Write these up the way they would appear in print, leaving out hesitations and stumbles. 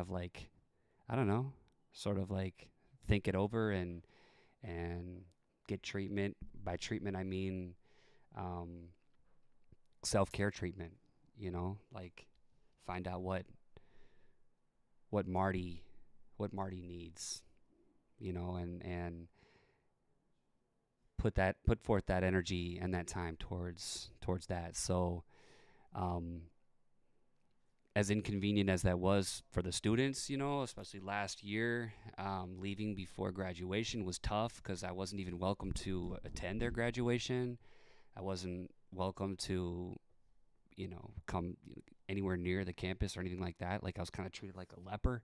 of like, I don't know, sort of like think it over and get treatment. By treatment, I mean um, self-care treatment. Like find out what Marty what Marty needs. And put forth that energy and that time towards that. So, um, as inconvenient as that was for the students, especially last year, leaving before graduation was tough because I wasn't even welcome to attend their graduation. I wasn't welcome to, come anywhere near the campus or anything like that. Like I was kind of treated like a leper.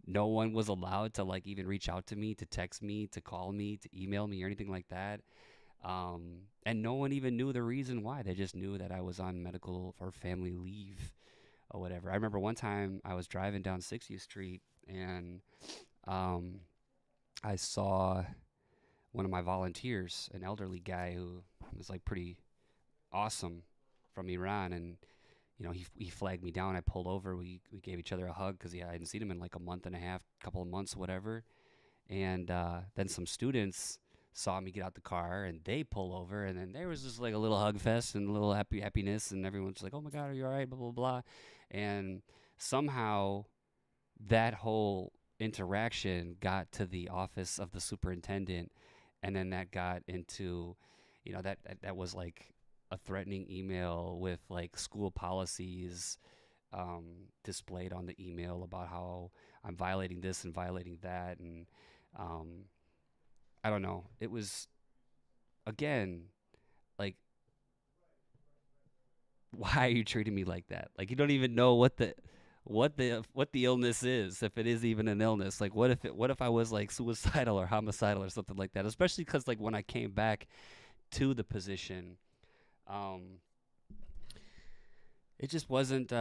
No one was allowed to like even reach out to me, to text me, to call me, to email me or anything like that. And no one even knew the reason why. They just knew that I was on medical or family leave or whatever. I remember one time I was driving down 60th Street and um, I saw one of my volunteers, an elderly guy who was like pretty awesome from Iran, and he flagged me down. I pulled over. We gave each other a hug because I hadn't seen him in like a month and a half, couple of months, whatever. And then some students saw me get out the car and they pull over, and then there was just like a little hug fest and a little happiness, and everyone's like, "Oh my God, are you all right?" Blah blah blah, and somehow that whole interaction got to the office of the superintendent, and then that got into, that was like a threatening email with like school policies displayed on the email about how I'm violating this and violating that, and um, I don't know. It was again like, why are you treating me like that? Like you don't even know what the illness is, if it is even an illness. Like what if I was like suicidal or homicidal or something like that? Especially because like when I came back to the position, um, it just wasn't.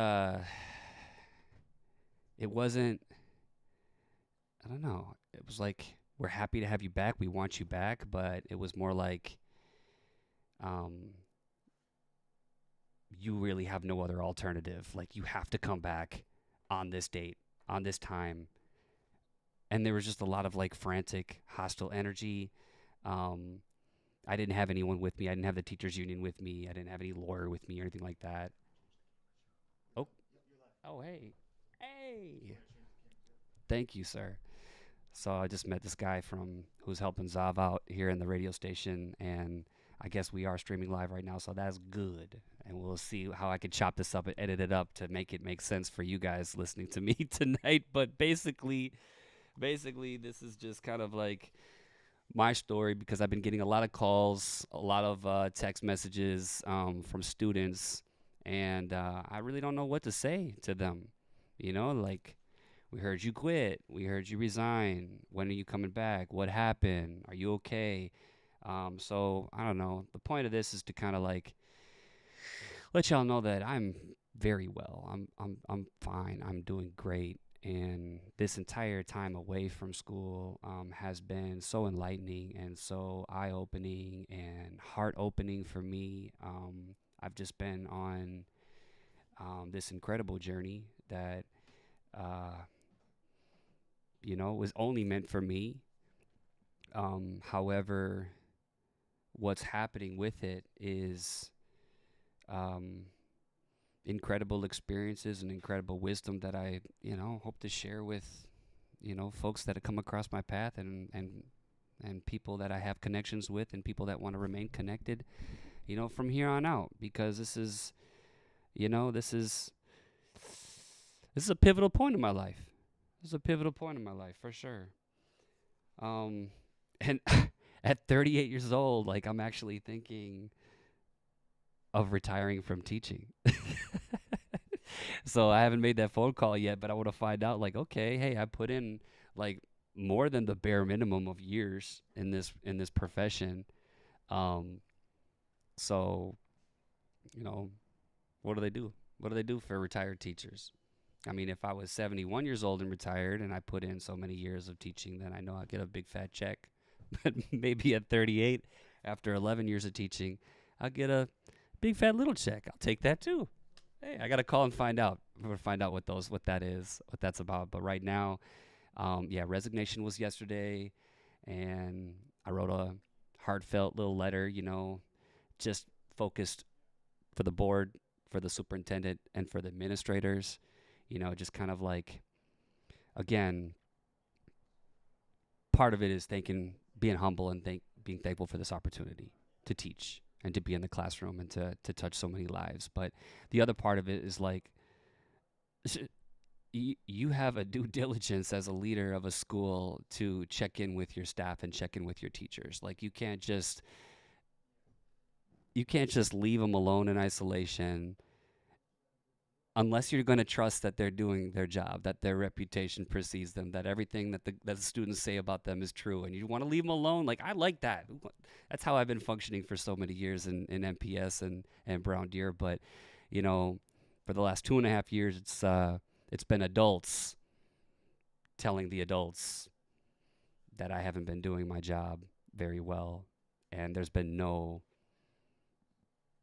It wasn't. I don't know. It was like, we're happy to have you back. We want you back, but it was more like, um, you really have no other alternative. Like you have to come back on this date, on this time. And there was just a lot of like frantic, hostile energy. Um, I didn't have anyone with me. I didn't have the teachers union with me. I didn't have any lawyer with me or anything like that. Oh, oh, hey, hey. Thank you, sir. So I just met this guy from who's helping Zav out here in the radio station, and I guess we are streaming live right now, so that's good. And we'll see how I can chop this up and edit it up to make it make sense for you guys listening to me tonight. But basically, this is just kind of like my story because I've been getting a lot of calls, a lot of text messages from students, and I really don't know what to say to them. Like, we heard you quit. We heard you resign. When are you coming back? What happened? Are you okay? So I don't know. The point of this is to kind of like let y'all know that I'm very well. I'm fine. I'm doing great. And this entire time away from school has been so enlightening and so eye opening and heart opening for me. I've just been on this incredible journey that uh, was only meant for me. However, what's happening with it is um, incredible experiences and incredible wisdom that I, hope to share with, folks that have come across my path, and people that I have connections with, and people that want to remain connected, from here on out, because this is this is a pivotal point in my life. This is a pivotal point in my life for sure. Um, and at 38 years old, like I'm actually thinking of retiring from teaching. So I haven't made that phone call yet, but I want to find out like, okay, hey, I put in like more than the bare minimum of years in this profession. Um, so, you know, what do they do? What do they do for retired teachers? I mean, if I was 71 years old and retired and I put in so many years of teaching, then I know I'd get a big fat check. But maybe at 38, after 11 years of teaching, I'll get a big fat little check. I'll take that too. Hey, I got to call and find out. we'll find out what that is, what that's about. But right now, yeah, resignation was yesterday, and I wrote a heartfelt little letter, just focused for the board, for the superintendent, and for the administrators. Just kind of like, again, part of it is being humble and being thankful for this opportunity to teach and to be in the classroom and to touch so many lives. But the other part of it is like, you have a due diligence as a leader of a school to check in with your staff and check in with your teachers. Like you can't just leave them alone in isolation unless you're going to trust that they're doing their job, that their reputation precedes them, that everything that the students say about them is true, and you want to leave them alone. Like, I like that. That's how I've been functioning for so many years in MPS and Brown Deer. But for the last 2.5 years, it's been adults telling the adults that I haven't been doing my job very well, and there's been no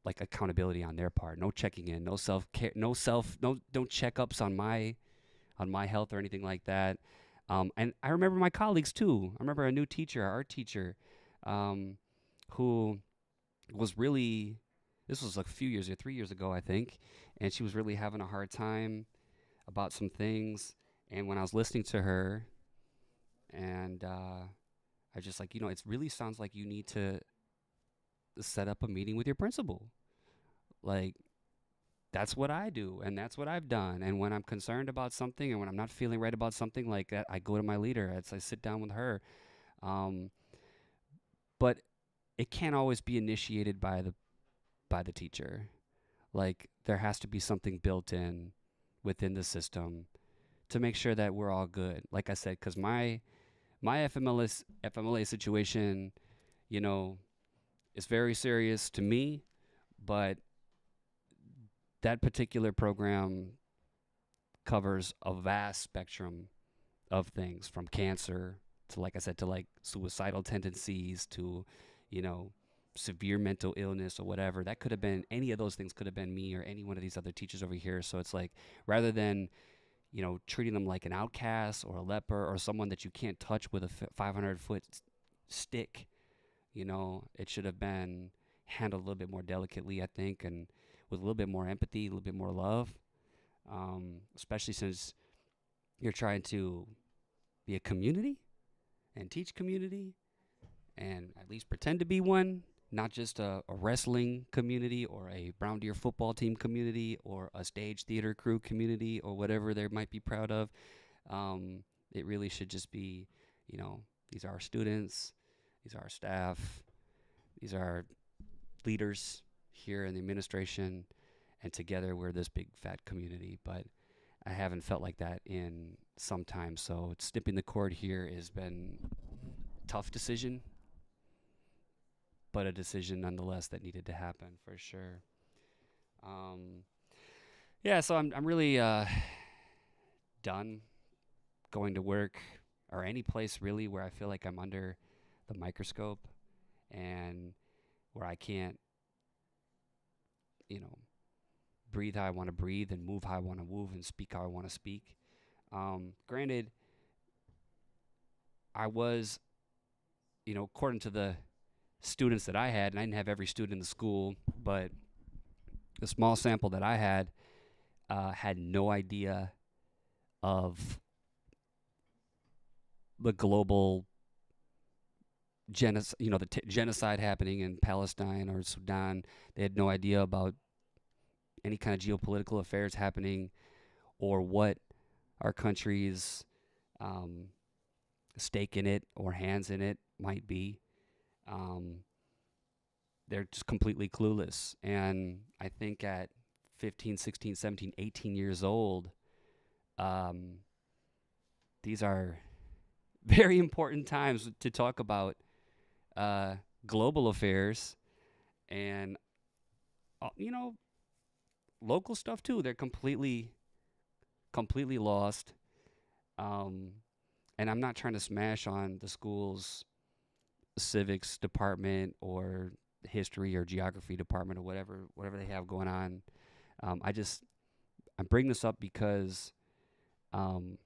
like accountability on their part, no checking in, no self care, no don't checkups on my health or anything like that. And I remember my colleagues too. I remember a new teacher, our art teacher, who was really, this was like a few years or 3 years ago, I think, and she was really having a hard time about some things. And when I was listening to her, and I just like, it really sounds like you need to set up a meeting with your principal. Like, that's what I do, and that's what I've done. And when I'm concerned about something, and when I'm not feeling right about something like that, I go to my leader. I sit down with her. Um, but it can't always be initiated by the teacher. Like, there has to be something built in within the system to make sure that we're all good. Like I said, because my FMLA situation, is very serious to me, but that particular program covers a vast spectrum of things, from cancer to, like I said, to like suicidal tendencies to, severe mental illness or whatever. That could have been, any of those things could have been me or any one of these other teachers over here. So it's like, rather than, treating them like an outcast or a leper or someone that you can't touch with a 500-foot stick, it should have been handled a little bit more delicately, I think, and with a little bit more empathy, a little bit more love, especially since you're trying to be a community and teach community and at least pretend to be one, not just a wrestling community or a Brown Deer football team community or a stage theater crew community or whatever they might be proud of. It really should just be, these are our students, these are our staff, these are our leaders here in the administration, and together we're this big fat community. But I haven't felt like that in some time, so snipping the cord here has been a tough decision, but a decision nonetheless that needed to happen for sure. Yeah, so I'm really done going to work or any place really where I feel like I'm under the microscope and where I can't, breathe how I want to breathe and move how I want to move and speak how I want to speak. Granted, I was, according to the students that I had, and I didn't have every student in the school, but the small sample that I had no idea of the global genocide happening in Palestine or Sudan. They had no idea about any kind of geopolitical affairs happening or what our country's stake in it or hands in it might be. They're just completely clueless. And I think at 15, 16, 17, 18 years old, these are very important times to talk about global affairs and, local stuff too. They're completely lost. And I'm not trying to smash on the school's civics department or history or geography department or whatever they have going on. I'm bringing this up because um,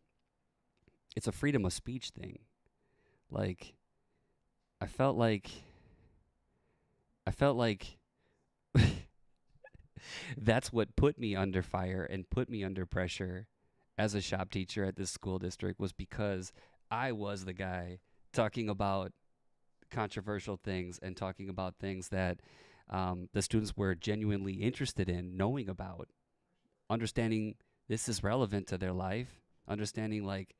it's a freedom of speech thing. Like I felt like I felt like that's what put me under fire and put me under pressure as a shop teacher at this school district was because I was the guy talking about controversial things and talking about things that the students were genuinely interested in knowing about, understanding this is relevant to their life, understanding like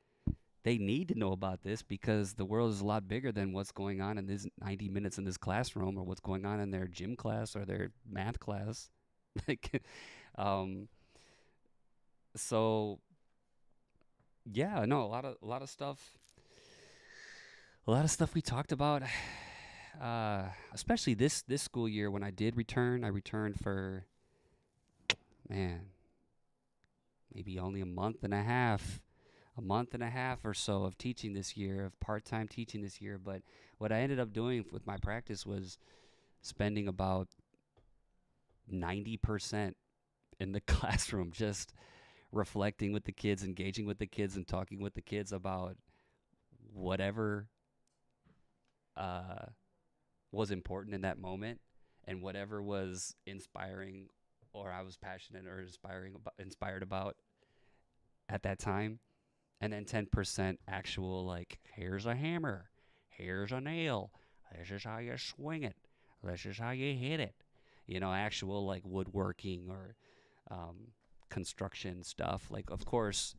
they need to know about this because the world is a lot bigger than what's going on in this 90 minutes in this classroom or what's going on in their gym class or their math class. like, um, so yeah, no, a lot of stuff we talked about. Especially this school year when I did return, I returned for man, maybe only a month and a half or so of teaching this year, of part-time teaching this year. But what I ended up doing with my practice was spending about 90% in the classroom, just reflecting with the kids, engaging with the kids, and talking with the kids about whatever uh, was important in that moment and whatever was inspiring or I was passionate or inspired about at that time. And then 10% actual, like, here's a hammer, here's a nail, this is how you swing it, this is how you hit it. Actual like woodworking or construction stuff. Like, of course,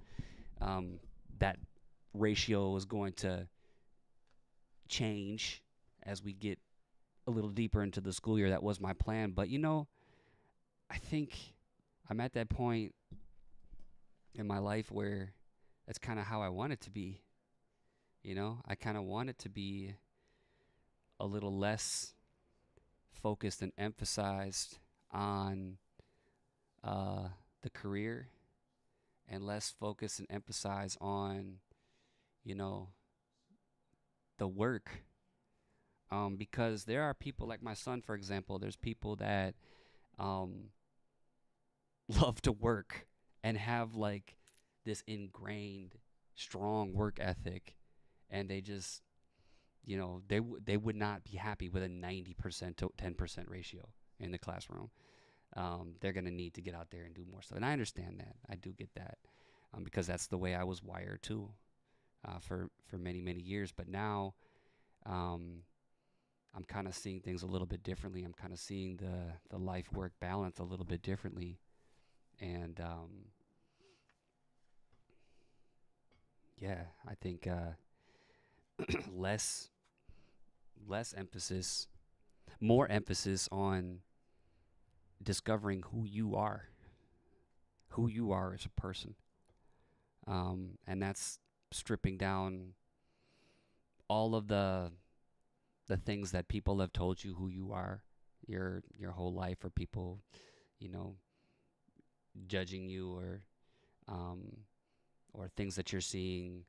that ratio is going to change as we get a little deeper into the school year. That was my plan. But, I think I'm at that point in my life where that's kind of how I want it to be. I kind of want it to be a little less focused and emphasized on uh, the career and less focused and emphasized on, you know, the work. Because there are people like my son, for example, there's people that um, love to work and have like this ingrained strong work ethic, and they just they would not be happy with a 90% to 10% ratio in the classroom. They're going to need to get out there and do more stuff, and I understand that. I do get that, because that's the way I was wired too, for many years. But now um, I'm kind of seeing things a little bit differently. I'm kind of seeing the life work balance a little bit differently, and yeah, I think less less emphasis, more emphasis on discovering who you are as a person, and that's stripping down all of the things that people have told you who you are your whole life, or people you know judging you, um, or things that you're seeing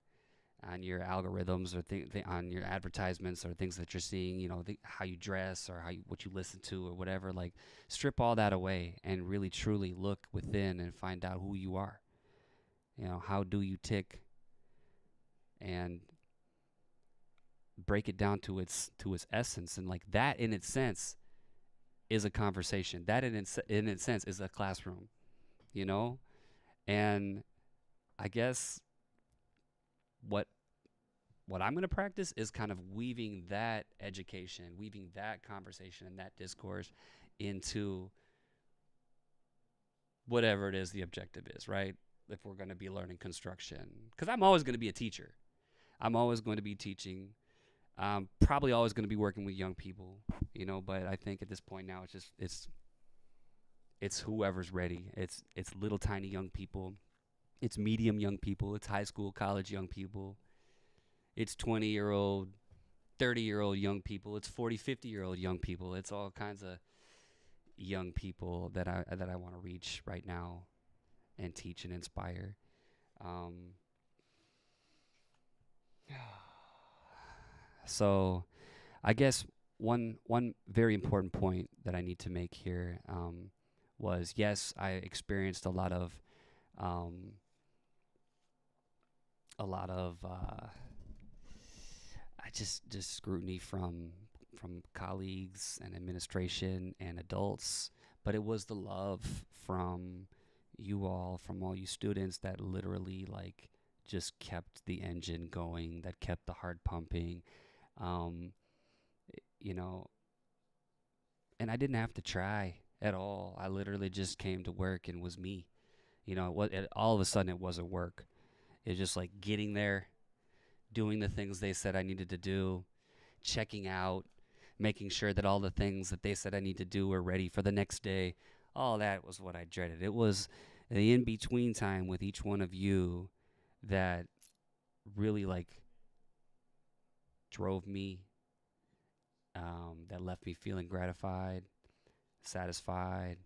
on your algorithms, or on your advertisements, or things that you're seeing, how you dress, or what you listen to, or whatever. Like, strip all that away and really truly look within and find out who you are. How do you tick, and break it down to its essence. And like that in its sense is a conversation. That in its sense is a classroom, you know? And I guess what I'm going to practice is kind of weaving that education, weaving that conversation and that discourse into whatever it is the objective is, right? If we're going to be learning construction, because I'm always going to be a teacher. I'm always going to be teaching. Probably always going to be working with young people, but I think at this point now it's whoever's ready. It's little tiny young people. It's medium young people. It's high school, college young people. It's 20-year-old, 30-year-old young people. It's 40, 50-year-old young people. It's all kinds of young people that I want to reach right now and teach and inspire. Um, so I guess one very important point that I need to make here, was, yes, I experienced a lot of Um, a lot of I just scrutiny from colleagues and administration and adults, but it was the love from you all, from all you students, that literally like just kept the engine going, that kept the heart pumping. Um, you know, and I didn't have to try at all. I literally just came to work and was me. All of a sudden it wasn't work. It was just like getting there, doing the things they said I needed to do, checking out, making sure that all the things that they said I need to do were ready for the next day. All that was what I dreaded. It was the in between time with each one of you that really like drove me, that left me feeling gratified, satisfied.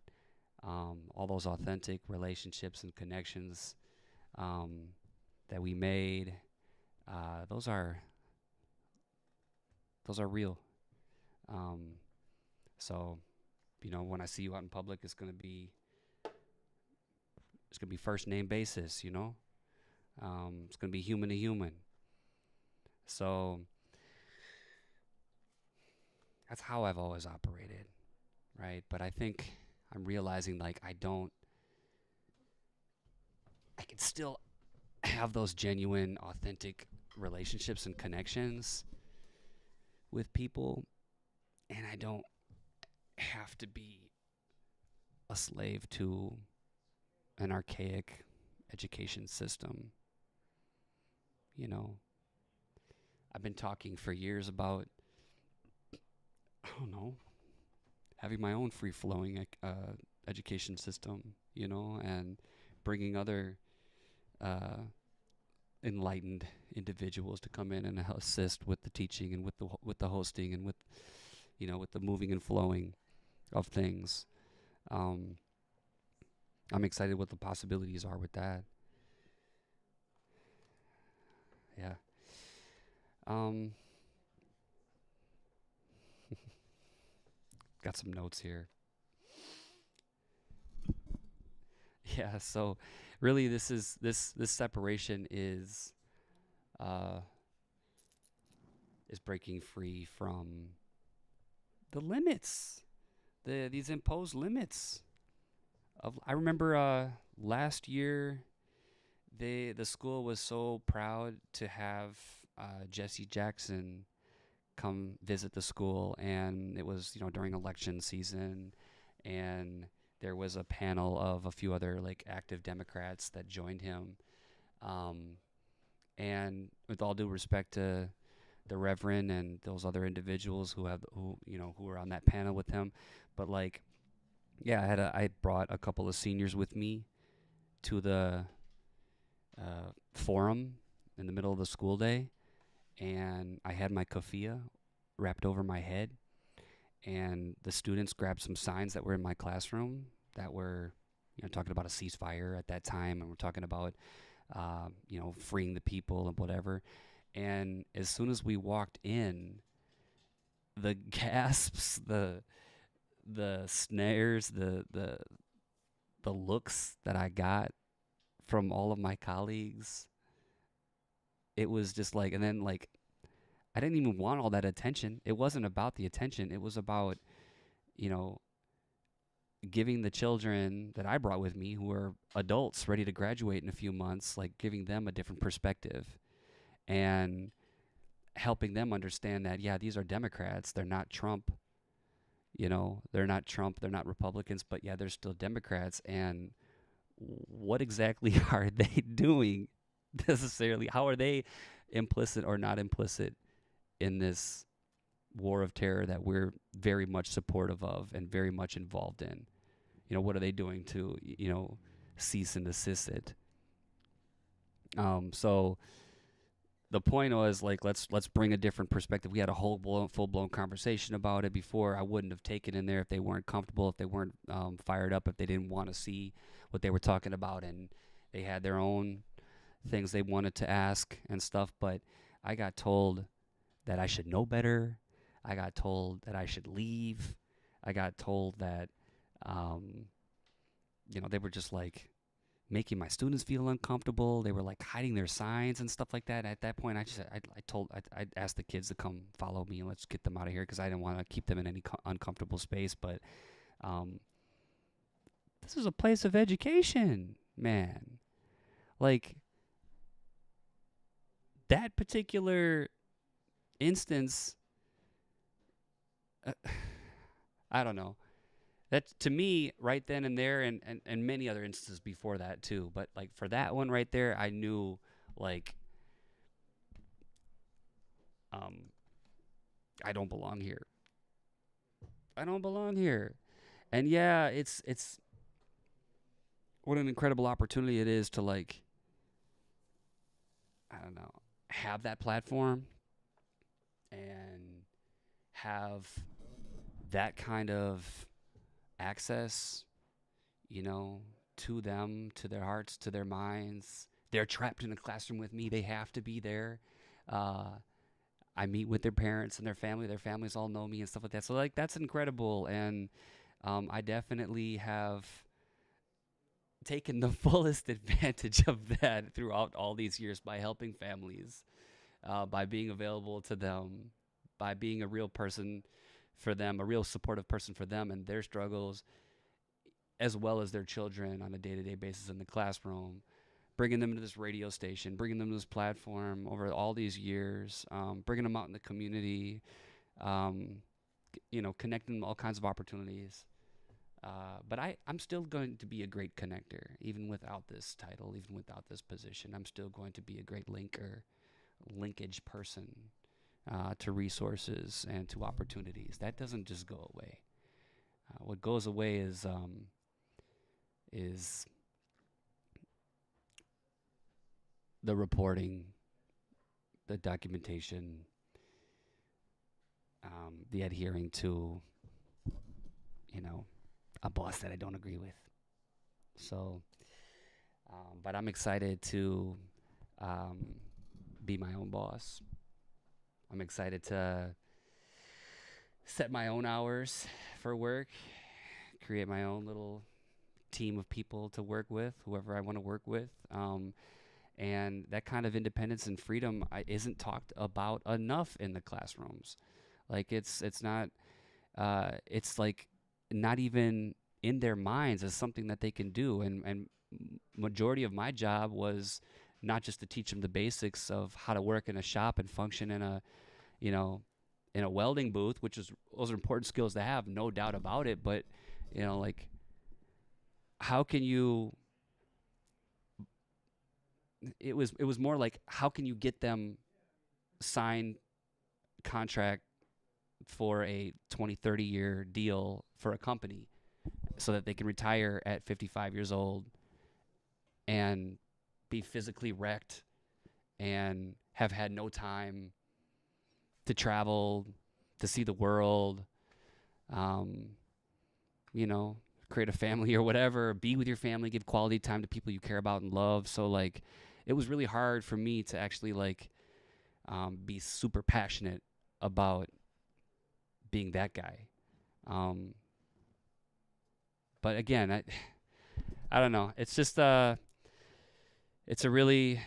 All those authentic relationships and connections um, that we made, uh, those are those are real. Um, so when I see you out in public, it's gonna be first name basis. It's gonna be human to human. So that's how I've always operated, right? But I think I'm realizing like I can still have those genuine, authentic relationships and connections with people, and I don't have to be a slave to an archaic education system. You know, I've been talking for years about, I don't know, having my own free flowing education system, and bringing other uh, enlightened individuals to come in and assist with the teaching and with the hosting and with the moving and flowing of things. Um, I'm excited what the possibilities are with that. Yeah. Um, got some notes here. Yeah. So, really, this separation uh, is breaking free from the limits, these imposed limits. I remember last year, the school was so proud to have Jesse Jackson come visit the school, and it was during election season, and there was a panel of a few other like active Democrats that joined him. Um, and with all due respect to the Reverend and those other individuals who were on that panel with him, but like, yeah, I brought a couple of seniors with me to the forum in the middle of the school day, and I had my kafia wrapped over my head, and the students grabbed some signs that were in my classroom that were talking about a ceasefire at that time, and we're talking about freeing the people and whatever. And as soon as we walked in, the gasps, the snares, the looks that I got from all of my colleagues, it was just like, and then like, I didn't even want all that attention. It wasn't about the attention. It was about, you know, giving the children that I brought with me, who are adults ready to graduate in a few months, like giving them a different perspective and helping them understand that, yeah, these are Democrats. They're not Trump. They're not Trump. They're not Republicans, but yeah, they're still Democrats. And what exactly are they doing necessarily? How are they implicit or not implicit in this war of terror that we're very much supportive of and very much involved in? What are they doing to, cease and desist it? So the point was like, let's bring a different perspective. We had a full blown conversation about it before. I wouldn't have taken in there if they weren't comfortable, if they weren't fired up, if they didn't want to see what they were talking about, and they had their own things they wanted to ask and stuff. But I got told that I should know better. I got told that I should leave. I got told that, they were just like, making my students feel uncomfortable. They were like hiding their signs and stuff like that. At that point, I asked the kids to come follow me and let's get them out of here because I didn't want to keep them in any uncomfortable space. But um, this is a place of education, man. Like that particular instance, uh, I don't know. That to me, right then and there, and many other instances before that too. But like for that one right there, I knew like um, I don't belong here. I don't belong here. And yeah, it's what an incredible opportunity it is to like I don't know have that platform and have that kind of access, you know, to them, to their hearts, to their minds. They're trapped in a classroom with me. They have to be there. Uh, I meet with their parents and their family. Their families all know me and stuff like that. So like that's incredible, and I definitely have taken the fullest advantage of that throughout all these years by helping families, by being available to them, by being a real person for them, a real supportive person for them and their struggles, as well as their children on a day-to-day basis in the classroom, bringing them to this radio station, bringing them to this platform over all these years, bringing them out in the community, um, connecting them to all kinds of opportunities. But I'm still going to be a great connector, even without this title, even without this position. I'm still going to be a great linkage person to resources and to opportunities. That doesn't just go away. What goes away is the reporting, the documentation, the adhering to, you know, a boss that I don't agree with. So, but I'm excited to um, be my own boss. I'm excited to set my own hours for work, create my own little team of people to work with, whoever I want to work with. And that kind of independence and freedom isn't talked about enough in the classrooms. Like it's not it's like not even in their minds as something that they can do. And majority of my job was not just to teach them the basics of how to work in a shop and function in a you know in a welding booth, which is those are important skills to have, no doubt about it. But like how can you it was more like how can you get them signed contract for a 20-30 year deal for a company so that they can retire at 55 years old and be physically wrecked and have had no time to travel, to see the world, um, you know, create a family or whatever, be with your family, give quality time to people you care about and love. So like, it was really hard for me to actually like be super passionate about being that guy. Um, but again, I don't know. It's just it's a really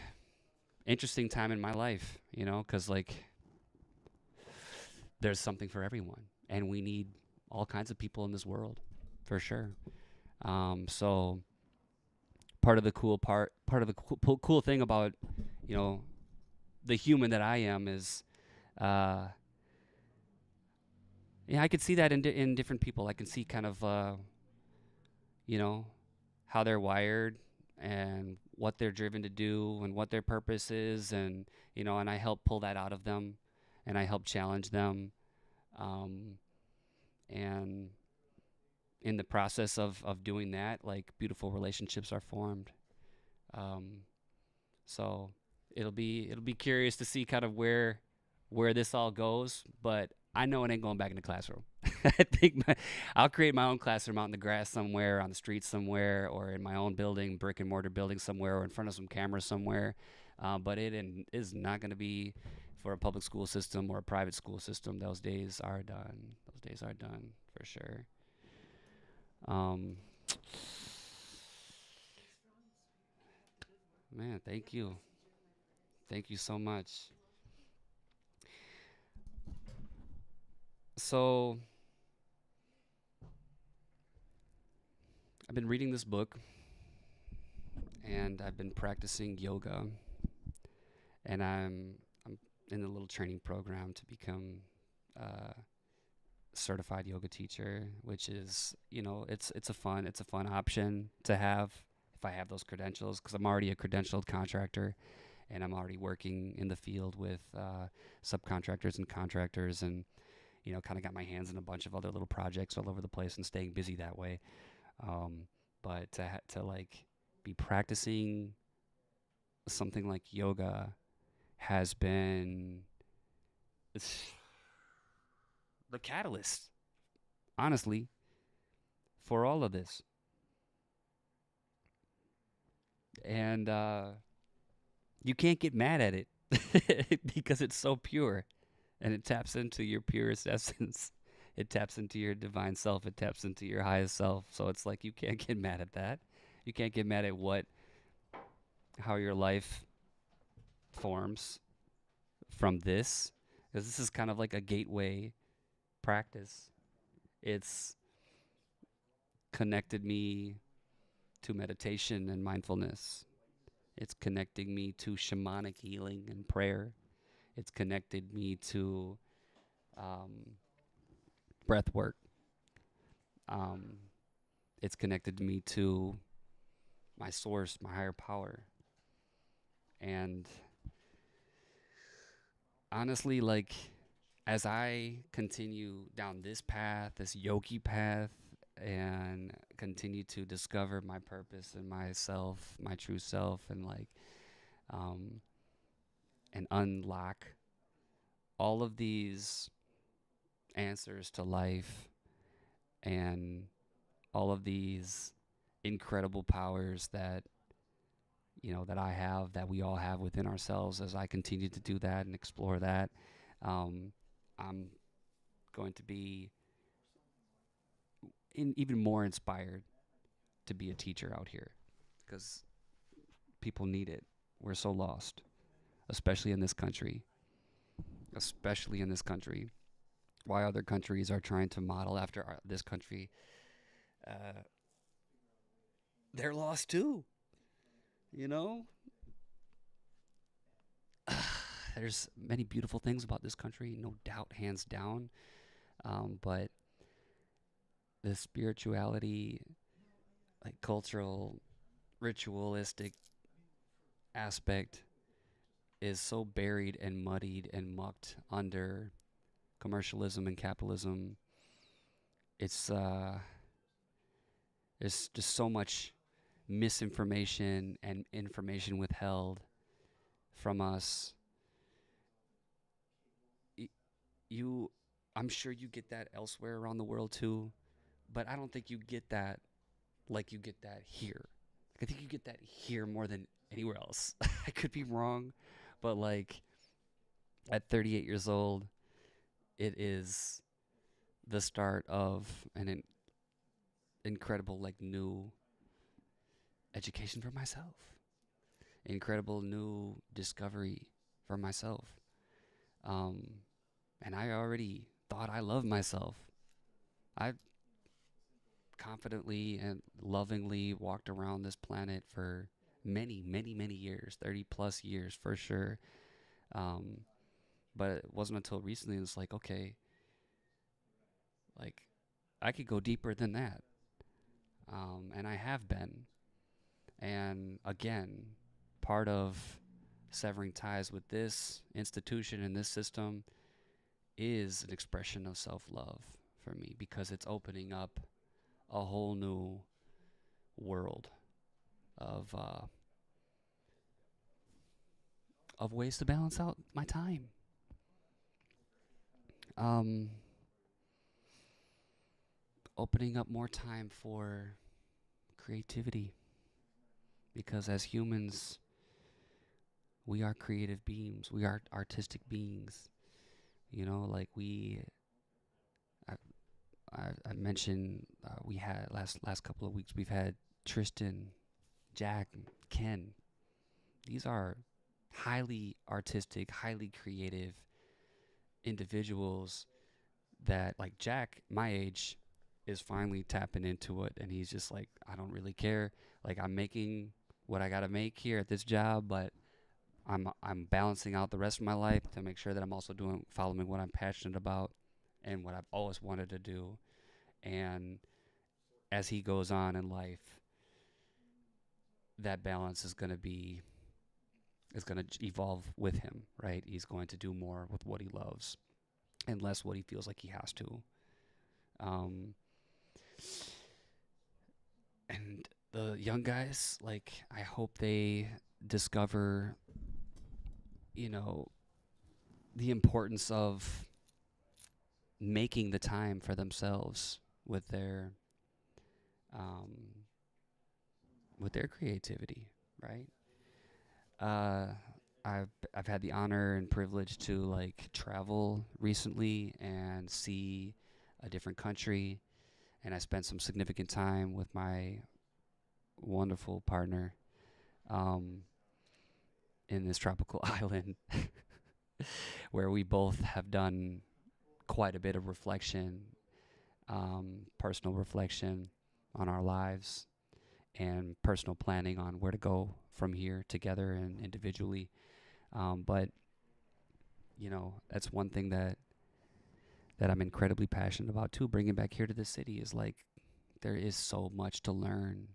interesting time in my life, because like there's something for everyone, and we need all kinds of people in this world, for sure. So part of the cool thing about you know the human that I am is, uh, yeah, I could see that in different people. I can see kind of you know how they're wired and what they're driven to do and what their purpose is, and I help pull that out of them, and I help challenge them, um, and in the process of doing that, like beautiful relationships are formed. Um, so it'll be curious to see kind of where this all goes, but I know it ain't going back in the classroom. I think I'll create my own classroom out in the grass somewhere, on the street somewhere, or in my own building, brick and mortar building somewhere, or in front of some cameras somewhere. But is not going to be for a public school system or a private school system. Those days are done. Those days are done for sure. Um, Man, thank you. Thank you so much. So, I've been reading this book and I've been practicing yoga, and I'm in a little training program to become a certified yoga teacher, which is, it's a fun option to have if I have those credentials, because I'm already a credentialed contractor and I'm already working in the field with subcontractors and contractors, and kind of got my hands in a bunch of other little projects all over the place and staying busy that way. Um, but to like be practicing something like yoga has been the catalyst, honestly, for all of this. And you can't get mad at it because it's so pure and it taps into your purest essence. It taps into your divine self. It taps into your highest self. So it's like you can't get mad at that. You can't get mad at how your life forms from this, because this is kind of like a gateway practice. It's connected me to meditation and mindfulness. It's connecting me to shamanic healing and prayer. It's connected me to um, breath work. Um, it's connected me to my source, my higher power. And honestly, like, as I continue down this path, this yogi path, and continue to discover my purpose and myself, my true self, and um, and unlock all of these answers to life and all of these incredible powers that I have, that we all have within ourselves. As I continue to do that and explore that, um, I'm going to be even more inspired to be a teacher out here, because people need it. We're so lost, especially in this country. Especially in this country. Why other countries are trying to model after this country, uh, they're lost too. You know, there's many beautiful things about this country, no doubt, hands down. But the spirituality, like cultural, ritualistic aspect, is so buried and muddied and mucked under commercialism and capitalism. It's there's just so much misinformation and information withheld from us. You, I'm sure you get that elsewhere around the world too, but I don't think you get that like you get that here. I think you get that here more than anywhere else. I could be wrong, but like at 38 years old, it is the start of incredible like new education for myself, incredible new discovery for myself. Um, and I already thought I loved myself. I confidently and lovingly walked around this planet for many, many, many years, 30 plus years for sure. Um, but it wasn't until recently it's like, okay, like I could go deeper than that. And I have been. And again, part of severing ties with this institution and this system is an expression of self love for me, because it's opening up a whole new world of ways to balance out my time. Um, Opening up more time for creativity, because as humans, we are creative beings. We are artistic beings. Like I, I mentioned, we had last couple of weeks we've had Tristan, Jack, Ken, These are highly artistic, highly creative individuals that, like Jack, my age, is finally tapping into it, and he's just like, I don't really care. Like, I'm making what I got to make here at this job, but I'm balancing out the rest of my life to make sure that I'm also following what I'm passionate about and what I've always wanted to do. And as he goes on in life, that balance is going to evolve with him, right? He's going to do more with what he loves and less what he feels like he has to. Um, and the young guys, like, I hope they discover, you know, the importance of making the time for themselves with um, their creativity, right? Uh, I've had the honor and privilege to like travel recently and see a different country, and I spent some significant time with my wonderful partner um, in this tropical island where we both have done quite a bit of reflection, personal reflection on our lives and personal planning on where to go from here together and individually. But that's one thing that I'm incredibly passionate about too. Bringing back here to the city is like there is so much to learn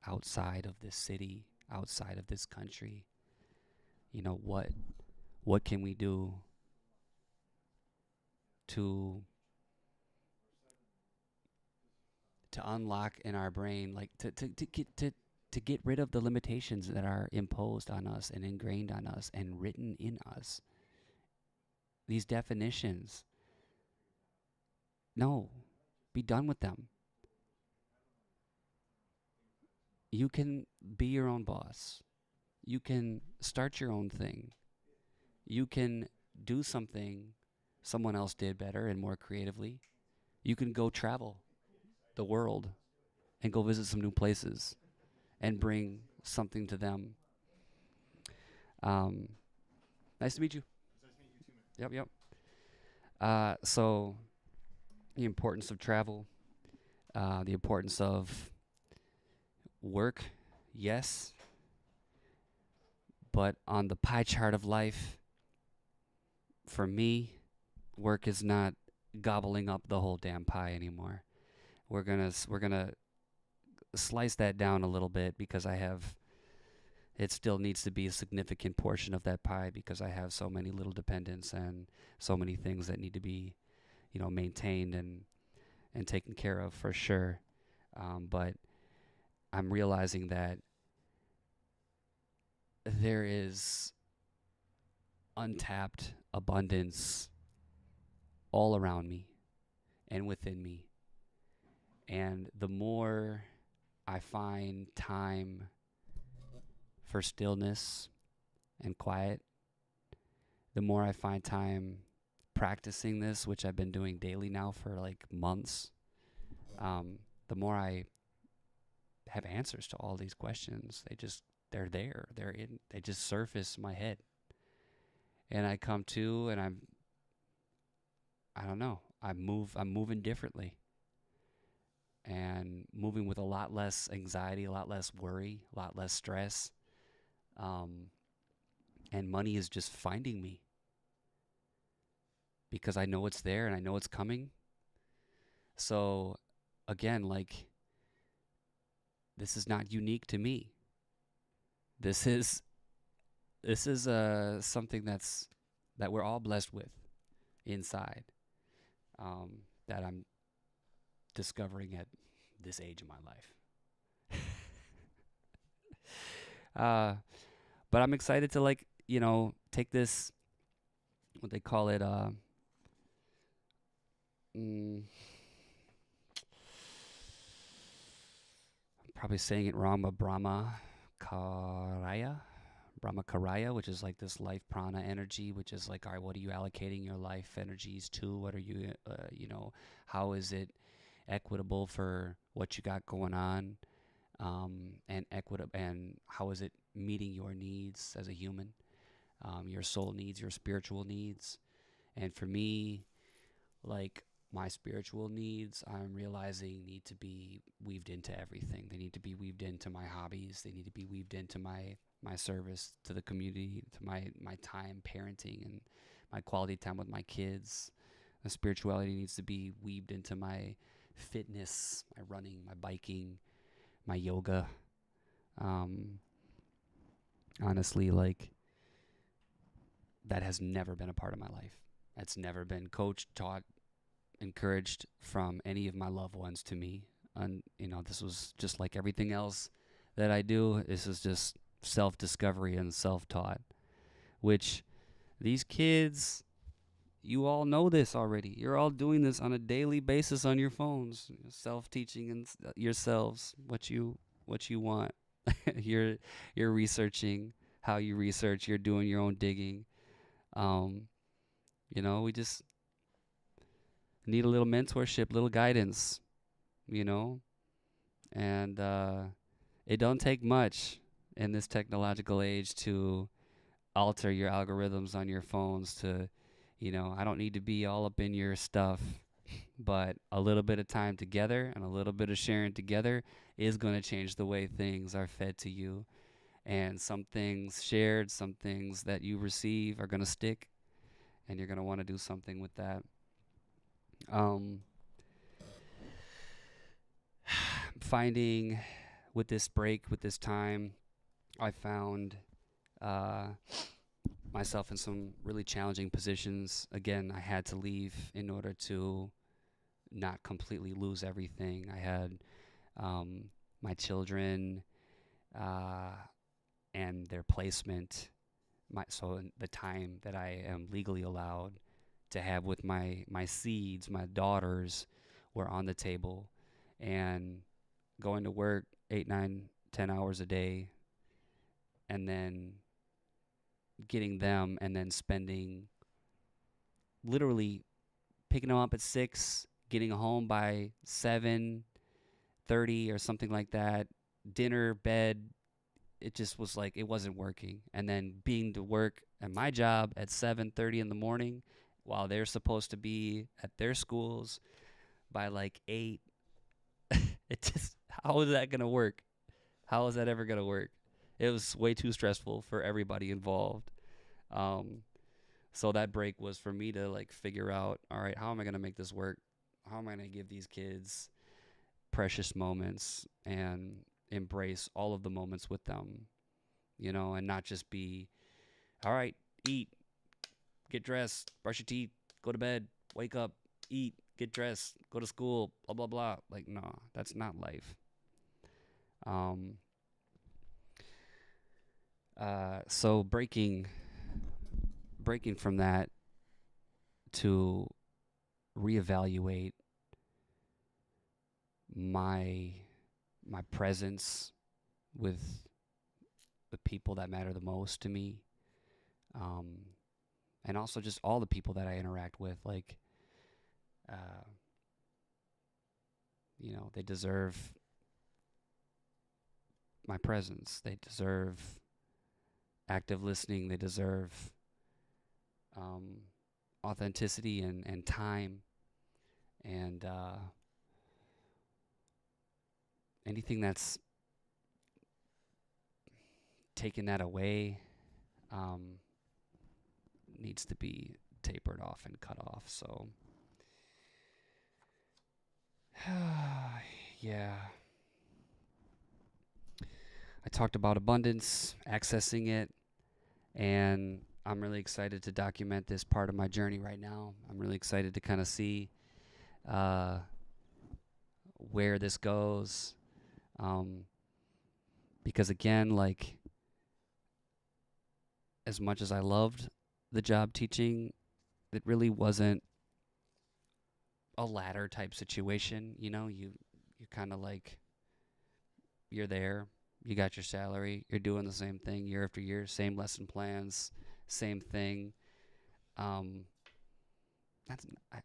outside of this city, outside of this country. What can we do to unlock in our brain, like to get rid of the limitations that are imposed on us and ingrained on us and written in us. These definitions. No, be done with them. You can be your own boss. You can start your own thing. You can do something someone else did better and more creatively. You can go travel the world and go visit some new places and bring something to them. Um, Nice to meet you. Yep, yep. So the importance of travel, the importance of work, yes, but on the pie chart of life, for me, work is not gobbling up the whole damn pie anymore. We're gonna slice that down a little bit because it still needs to be a significant portion of that pie because I have so many little dependents and so many things that need to be, maintained and taken care of for sure. But I'm realizing that there is untapped abundance all around me and within me. And the more I find time for stillness and quiet, the more I find time practicing this, which I've been doing daily now for like months, the more I have answers to all these questions. They're there. They just surface my head. And I come to and I don't know. I'm moving differently. And moving with a lot less anxiety, a lot less worry, a lot less stress. And money is just finding me because I know it's there and I know it's coming. So again, like, this is not unique to me. This is something that we're all blessed with inside, that I'm discovering at this age of my life. But I'm excited to take this, what they call it, I'm probably saying it wrong, but Brahmakaraya, which is like this life prana energy, which is like, all right, what are you allocating your life energies to? What are you, how is it equitable for what you got going on? And how is it meeting your needs as a human, your soul needs, your spiritual needs. And for me, like my spiritual needs, I'm realizing need to be weaved into everything. They need to be weaved into my hobbies. They need to be weaved into my service to the community, to my time parenting and my quality time with my kids. The spirituality needs to be weaved into my fitness, my running, my biking, my yoga. Um, Honestly, like that has never been a part of my life. That's never been coached, taught, encouraged from any of my loved ones to me. And this was just like everything else that I do. This is just self-discovery and self-taught, which these kids, you all know this already. You're all doing this on a daily basis on your phones, self-teaching and yourselves what you want. you're you're researching how you research. You're doing your own digging. Um, we just need a little mentorship, little guidance, you know, and it don't take much in this technological age to alter your algorithms on your phones to, I don't need to be all up in your stuff, but a little bit of time together and a little bit of sharing together is going to change the way things are fed to you. And some things shared, some things that you receive are going to stick, and you're going to want to do something with that. Um, Finding with this break, with this time, I found uh, myself in some really challenging positions. Again, I had to leave in order to not completely lose everything. I had um, my children uh, and their placement. So the time that I am legally allowed to have with my seeds, my daughters, were on the table, and going to work 8, 9, 10 hours a day, and then getting them, and then spending literally picking them up at 6, getting home by 7:30 or something like that, dinner, bed. It just was like it wasn't working. And then being to work at my job at 7:30 in the morning while they're supposed to be at their schools by like 8. It just, how is that going to work? How is that ever going to work? It was way too stressful for everybody involved. Um, so that break was for me to like figure out, all right, how am I going to make this work? How am I going to give these kids precious moments and embrace all of the moments with them, and not just be, all right, eat, get dressed, brush your teeth, go to bed, wake up, eat, get dressed, go to school, blah, blah, blah. Like, no, that's not life. Um, so breaking from that to reevaluate my my presence with the people that matter the most to me, um, and also just all the people that I interact with. Like, uh, they deserve my presence. They deserve active listening. They deserve um, authenticity and time. And anything that's taking that away um, needs to be tapered off and cut off. So, yeah. I talked about abundance, accessing it, and I'm really excited to document this part of my journey right now. I'm really excited to kind of see uh, where this goes. Because again, like, as much as I loved the job teaching, it really wasn't a ladder type situation. You kind of like, you're there, you got your salary, you're doing the same thing year after year, same lesson plans, same thing. Um,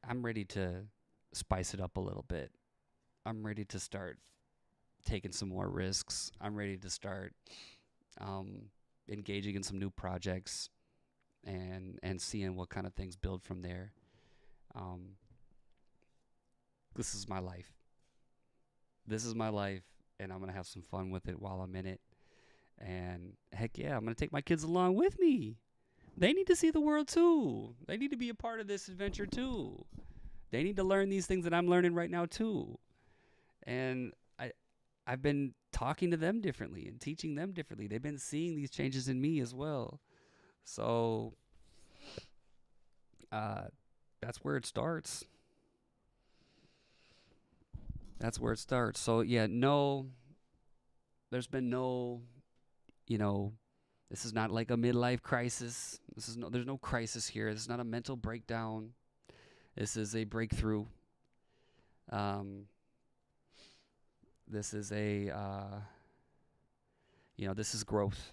I'm ready to spice it up a little bit. I'm ready to start taking some more risks. I'm ready to start um, engaging in some new projects and seeing what kind of things build from there. Um, this is my life. This is my life, and I'm gonna have some fun with it while I'm in it. And heck yeah, I'm gonna take my kids along with me. They need to see the world too. They need to be a part of this adventure too. They need to learn these things that I'm learning right now too. And I've been talking to them differently and teaching them differently. They've been seeing these changes in me as well. So uh, that's where it starts. That's where it starts. So yeah, no, there's been no, you know, this is not like a midlife crisis. There's no crisis here. This is not a mental breakdown. This is a breakthrough. Um, this is this is growth.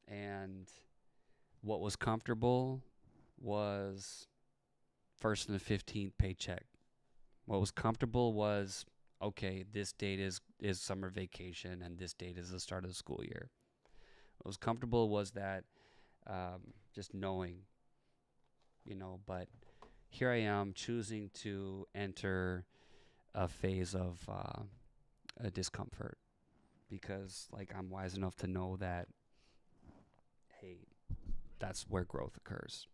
And what was comfortable was first and the 15th paycheck. What was comfortable was, okay, this date is summer vacation and this date is the start of the school year. What was comfortable was that just knowing, but here I am choosing to enter a phase of a discomfort because like I'm wise enough to know that, hey, that's where growth occurs.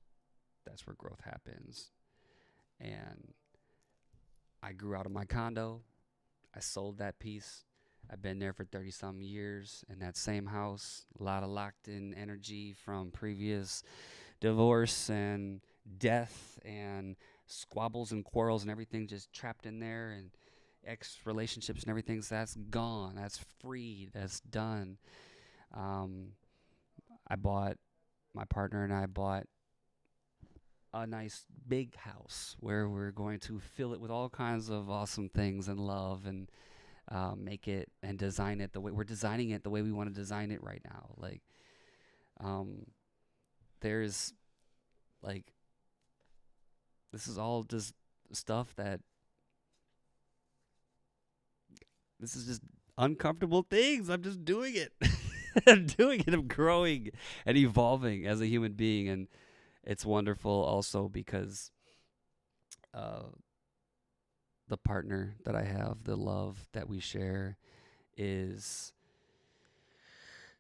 That's where growth happens. And I grew out of my condo. I sold that piece. I've been there for 30 some years in that same house. A lot of locked in energy from previous divorce and death and squabbles and quarrels and everything just trapped in there, and ex relationships and everything. So that's gone. That's free. That's done. Um, my partner and I bought a nice big house where we're going to fill it with all kinds of awesome things and love and make it and design it the way we're designing it the way we want to design it right now. Like, there's like, this is all just stuff that this is just uncomfortable things. I'm just doing it. I'm doing it. I'm growing and evolving as a human being. And it's wonderful also because uh, the partner that I have, the love that we share is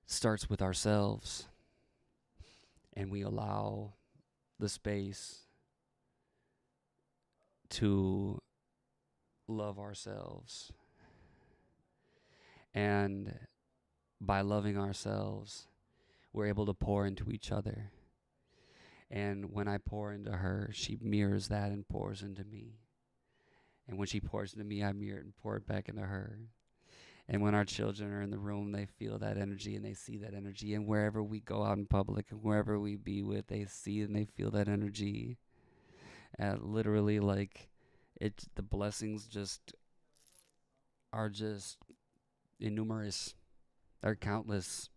starts with ourselves, and we allow the space to love ourselves. And by loving ourselves, we're able to pour into each other. And when I pour into her, she mirrors that and pours into me. And when she pours into me, I mirror it and pour it back into her. And when our children are in the room, they feel that energy and they see that energy. And wherever we go out in public and wherever we be with, they see and they feel that energy. And literally, like, the blessings just are just innumerous. They're countless.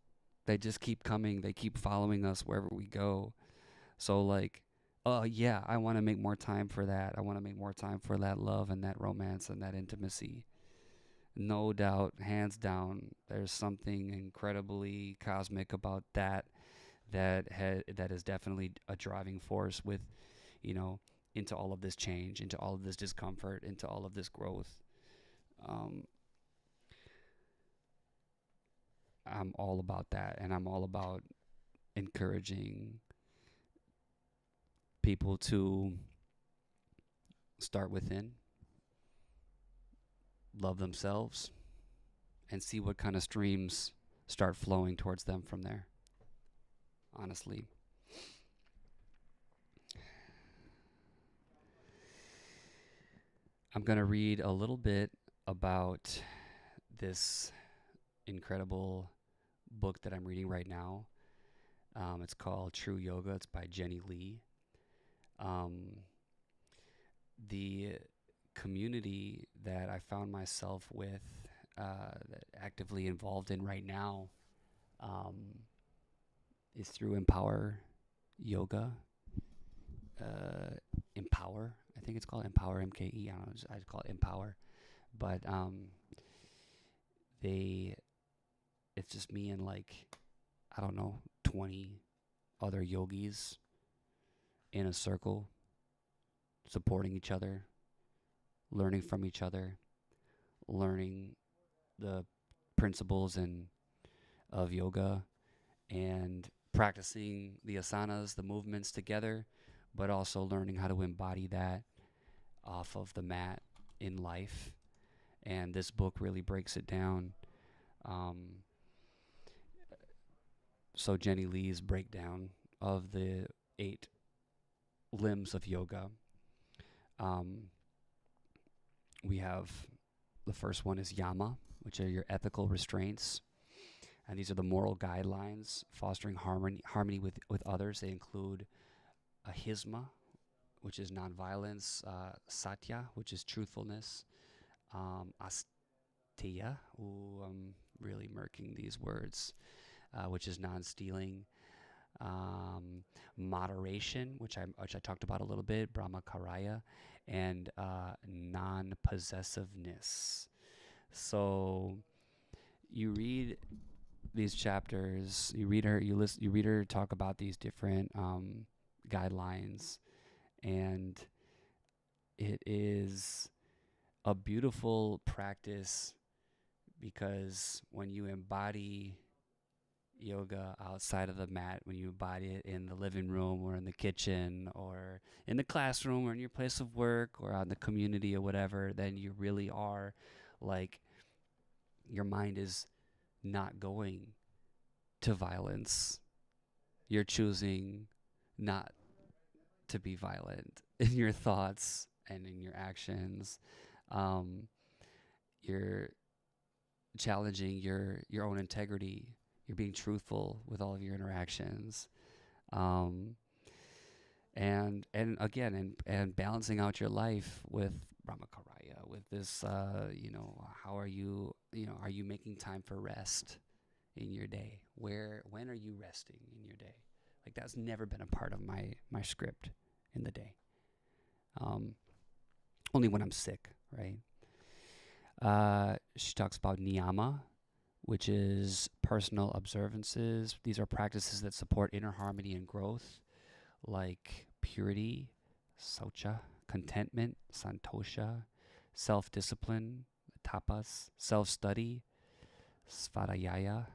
They just keep coming. They keep following us wherever we go. So, like, oh, yeah, I want to make more time for that. I want to make more time for that love and that romance and that intimacy. No doubt, hands down, there's something incredibly cosmic about that that is definitely a driving force with, you know, into all of this change, into all of this discomfort, into all of this growth. Um, I'm all about that, and I'm all about encouraging people to start within, love themselves, and see what kind of streams start flowing towards them from there. Honestly. I'm going to read a little bit about this incredible book that I'm reading right now. It's called True Yoga. It's by Jenny Lee. The community that I found myself with, actively involved in right now, um, is through Empower Yoga. Empower, I think it's called Empower, MKE. I don't know, I just call it Empower. But they it's just me and like, I don't know, 20 other yogis in a circle, supporting each other, learning from each other, learning the principles and of yoga and practicing the asanas, the movements together, but also learning how to embody that off of the mat in life. And this book really breaks it down. Um, so Jenny Lee's breakdown of the 8 limbs of yoga. Um, we have the first one is yama, which are your ethical restraints. And these are the moral guidelines fostering harmony with others. They include ahimsa, which is nonviolence, satya, which is truthfulness, asteya, ooh, I'm really murking these words, which is non-stealing, moderation, which I talked about a little bit, brahmacharya, and non-possessiveness. So you read these chapters, you read her talk about these different guidelines, and it is a beautiful practice because when you embody yoga outside of the mat, when you embody it in the living room or in the kitchen or in the classroom or in your place of work or out in the community or whatever, then you really are like, your mind is not going to violence. You're choosing not to be violent in your thoughts and in your actions. Um, you're challenging your own integrity. You're being truthful with all of your interactions. Um, and again, and balancing out your life with brahmacharya, with this, how are you, are you making time for rest in your day? When are you resting in your day? Like, that's never been a part of my script in the day. Only when I'm sick, right? She talks about niyama, which is personal observances. These are practices that support inner harmony and growth, like purity, saucha, contentment, santosha, self-discipline, tapas, self-study, svadhyaya,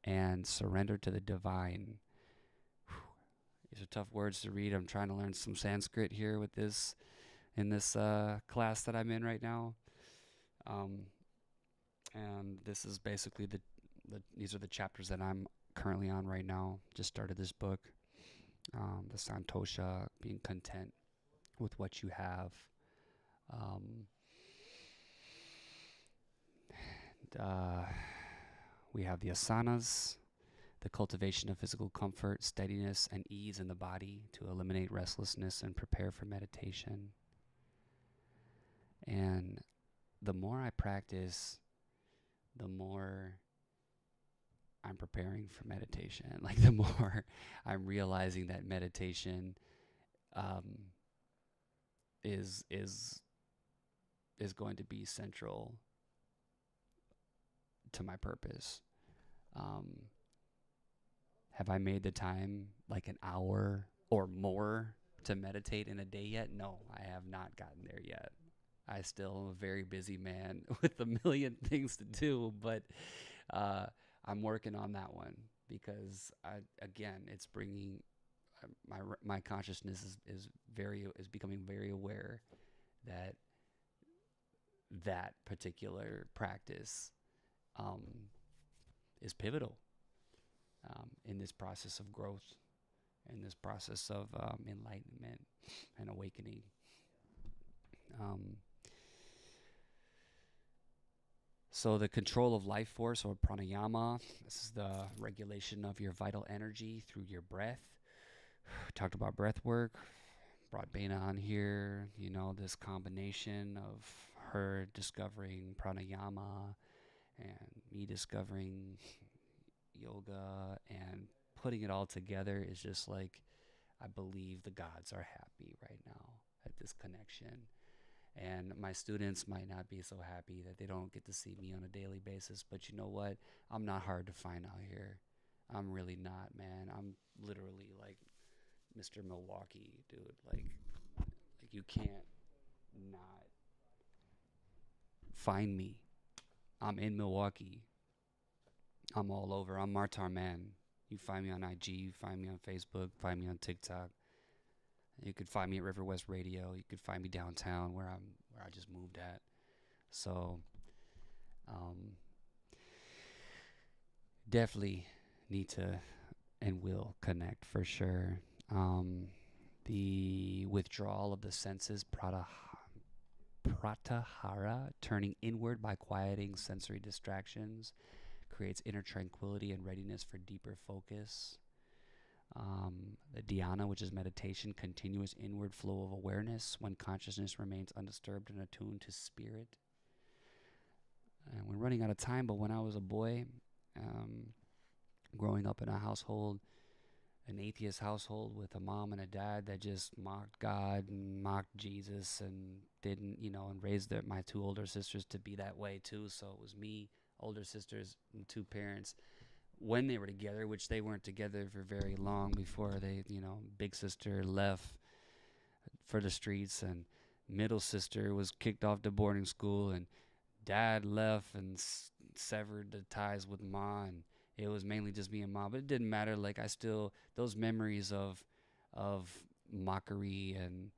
and surrender to the divine. These are tough words to read. I'm trying to learn some Sanskrit here with this in this class that I'm in right now. And this is basically these are the chapters that I'm currently on right now. Just started this book. The santosha, being content with what you have. We have the asanas, the cultivation of physical comfort, steadiness, and ease in the body to eliminate restlessness and prepare for meditation. And the more I practice, the more I'm preparing for meditation. Like, the more I'm realizing that meditation is going to be central to my purpose. Have I made the time, like an hour or more, to meditate in a day yet? No, I have not gotten there yet. I still am a very busy man with a million things to do, but I'm working on that one because it's bringing my consciousness is becoming very aware that that particular practice is pivotal in this process of growth, in this process of enlightenment and awakening. So the control of life force, or pranayama, this is the regulation of your vital energy through your breath. We talked about breath work, brought Bena on here, this combination of her discovering pranayama and me discovering yoga and putting it all together is just like, I believe the gods are happy right now at this connection. And my students might not be so happy that they don't get to see me on a daily basis. But you know what? I'm not hard to find out here. I'm really not, man. I'm literally like Mr. Milwaukee, dude. Like you can't not find me. I'm in Milwaukee. I'm all over. I'm Martar Man. You find me on IG, you find me on Facebook, find me on TikTok. You could find me at River West Radio. You could find me downtown where I just moved at. So um, definitely need to and will connect for sure. Um, the withdrawal of the senses, pratahara, turning inward by quieting sensory distractions, creates inner tranquility and readiness for deeper focus. The dhyana, which is meditation, continuous inward flow of awareness when consciousness remains undisturbed and attuned to spirit. And we're running out of time, but when I was a boy, um, growing up in a household, an atheist household with a mom and a dad that just mocked God and mocked Jesus and didn't, and raised my two older sisters to be that way too. So it was me, older sisters, and two parents when they were together, which they weren't together for very long before they, big sister left for the streets and middle sister was kicked off to boarding school and dad left and severed the ties with ma, and it was mainly just me and ma. But it didn't matter. Like I still those memories of mockery and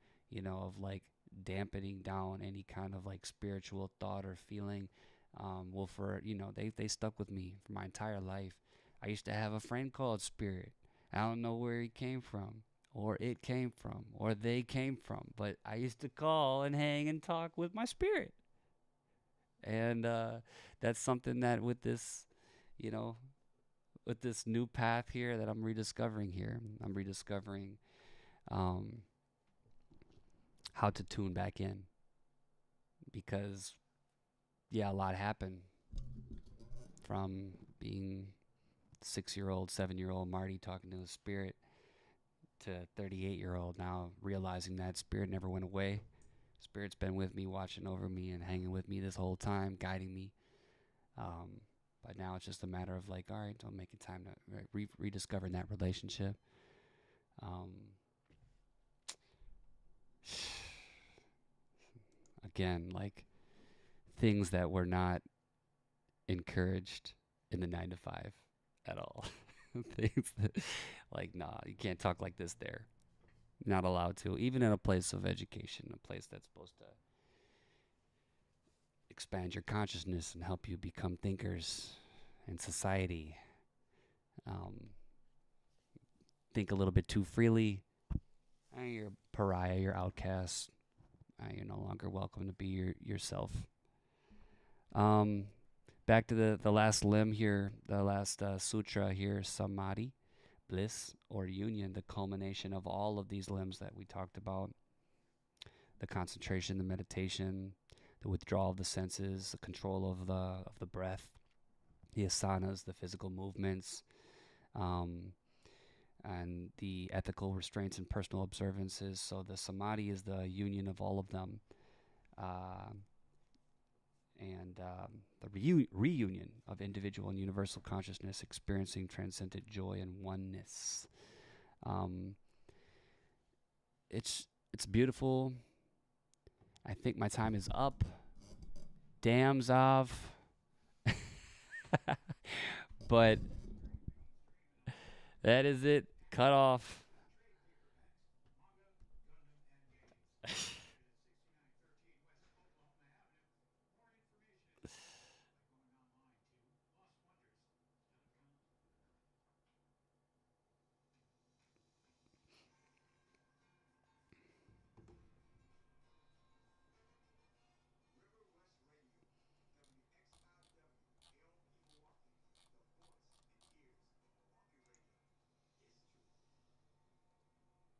of like dampening down any kind of like spiritual thought or feeling. Well, for they stuck with me for my entire life. I used to have a friend called Spirit. I don't know where he came from, or it came from, or they came from, but I used to call and hang and talk with my spirit. And that's something that you know, with this new path here that I'm rediscovering here, I'm rediscovering um, how to tune back in because, yeah, a lot happened from being 6-year-old, 7-year-old Marty talking to the spirit to 38-year-old now realizing that spirit never went away. Spirit's been with me, watching over me, and hanging with me this whole time, guiding me. Um, but now it's just a matter of like, all right, I'm making time to rediscovering that relationship. Um, again, like things that were not encouraged in the 9 to 5 at all. Things that, like, nah, you can't talk like this there. Not allowed to, even in a place of education, a place that's supposed to expand your consciousness and help you become thinkers in society. Um, think a little bit too freely. You're a pariah, you're outcast. You're no longer welcome to be yourself. Um, back to the last limb here, the last sutra here, samadhi, bliss or union, the culmination of all of these limbs that we talked about. The concentration, the meditation, the withdrawal of the senses, the control of the breath, the asanas, the physical movements, and the ethical restraints and personal observances. So the samadhi is the union of all of them, and the reunion of individual and universal consciousness experiencing transcendent joy and oneness. It's beautiful. I think my time is up. Damn, Zav. But that is it. Cut off.